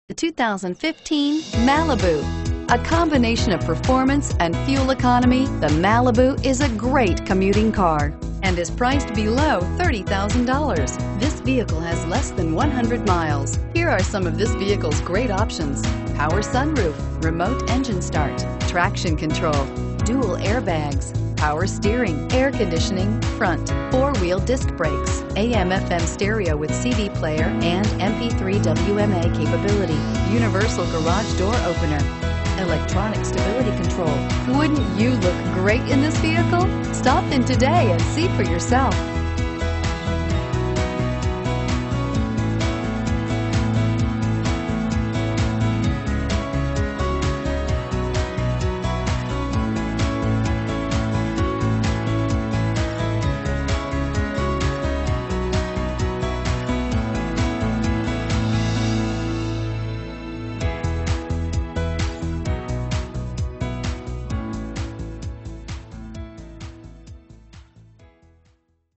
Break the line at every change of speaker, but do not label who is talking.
The 2015 Malibu. A combination of performance and fuel economy, the Malibu is a great commuting car and is priced below $30,000. This vehicle has less than 100 miles. Here are some of this vehicle's great options: power sunroof, remote engine start, traction control, dual airbags, power steering, air conditioning, front, four-wheel disc brakes, AM/FM stereo with CD player and MP3 WMA capability, universal garage door opener, electronic stability control. Wouldn't you look great in this vehicle? Stop in today and see for yourself.